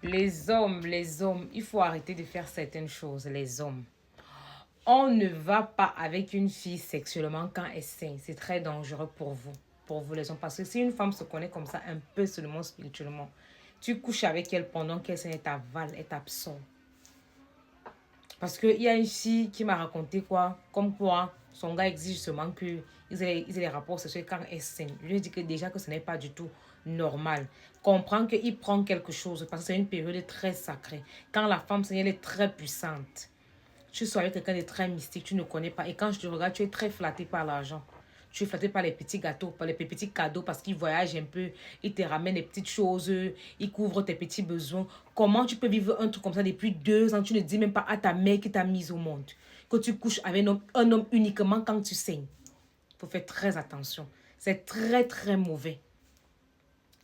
Les hommes, il faut arrêter de faire certaines choses, les hommes. On ne va pas avec une fille sexuellement quand elle saigne. C'est très dangereux pour vous les hommes. Parce que si une femme se connaît comme ça, un peu seulement spirituellement, tu couches avec elle pendant qu'elle saigne, elle t'avale, elle t'absorbe. Parce qu'il y a une fille qui m'a raconté quoi, comme quoi son gars exige seulement qu'ils aient les rapports sexuels quand elle saigne. Je lui ai dit que déjà que ce n'est pas du tout normal. Comprends qu'il prend quelque chose parce que c'est une période très sacrée. Quand la femme saigne, elle est très puissante. Tu sois avec quelqu'un de très mystique, tu ne connais pas. Et quand je te regarde, tu es très flatté par l'argent. Tu es flatté par les petits gâteaux, par les petits cadeaux parce qu'il voyage un peu, il te ramène des petites choses, il couvre tes petits besoins. Comment tu peux vivre un truc comme ça depuis 2 ans? Tu ne dis même pas à ta mère qui t'a mise au monde que tu couches avec un homme uniquement quand tu saignes. Il faut faire très attention. C'est très, très mauvais.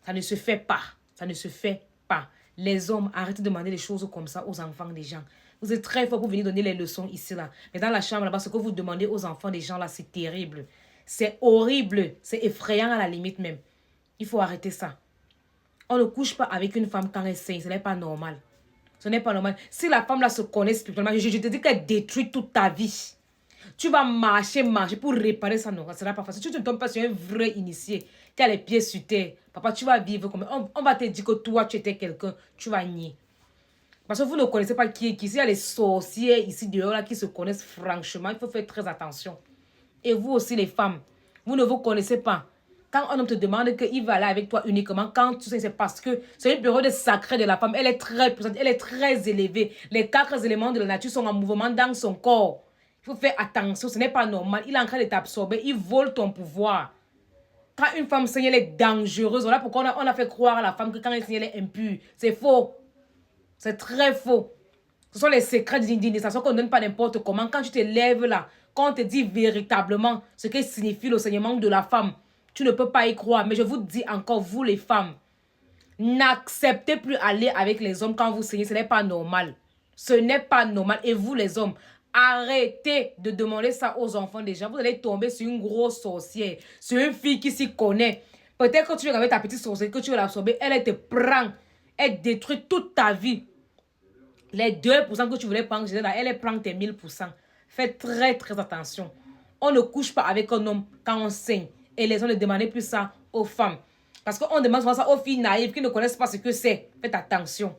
Ça ne se fait pas. Ça ne se fait pas. Les hommes, arrêtez de demander des choses comme ça aux enfants des gens. Vous êtes très fort pour venir donner les leçons ici, là. Mais dans la chambre, là-bas, ce que vous demandez aux enfants des gens, là, c'est terrible. C'est horrible. C'est effrayant à la limite même. Il faut arrêter ça. On ne couche pas avec une femme quand elle saigne. Ce n'est pas normal. Ce n'est pas normal. Si la femme, là, se connaît spirituellement, je te dis qu'elle détruit toute ta vie. Tu vas marcher pour réparer ça. Non, ça sera pas facile. Tu ne tombes pas sur un vrai initié qui a les pieds sur terre. Papa, tu vas vivre comme... On va te dire que toi, tu étais quelqu'un. Tu vas nier. Parce que vous ne connaissez pas qui est qui. S'il y a les sorciers ici dehors là, qui se connaissent franchement, il faut faire très attention. Et vous aussi, les femmes, vous ne vous connaissez pas. Quand un homme te demande qu'il va aller avec toi uniquement, quand tu sais, c'est parce que c'est une période sacrée de la femme. Elle est très puissante, elle est très élevée. Les 4 éléments de la nature sont en mouvement dans son corps. Il faut faire attention, ce n'est pas normal. Il est en train de t'absorber, il vole ton pouvoir. Quand une femme saigne, elle est dangereuse. Voilà pourquoi on a fait croire à la femme que quand elle saigne, elle est impure. C'est faux. C'est très faux. Ce sont les secrets d'indignation qu'on ne donne pas n'importe comment. Quand tu te lèves là, quand on te dit véritablement ce que signifie le saignement de la femme, tu ne peux pas y croire. Mais je vous dis encore, vous les femmes, n'acceptez plus aller avec les hommes quand vous saignez. Ce n'est pas normal. Ce n'est pas normal. Et vous les hommes, arrêtez de demander ça aux enfants des gens. Vous allez tomber sur une grosse sorcière, sur une fille qui s'y connaît. Peut-être que tu veux avec ta petite sorcière, que tu veux l'absorber, elle te prend. Elle détruit toute ta vie. Les 2% que tu voulais prendre, elle prend tes 1000%. Faites très, très attention. On ne couche pas avec un homme quand on saigne. Et les hommes ne demandent plus ça aux femmes. Parce qu'on demande souvent ça aux filles naïves qui ne connaissent pas ce que c'est. Faites attention.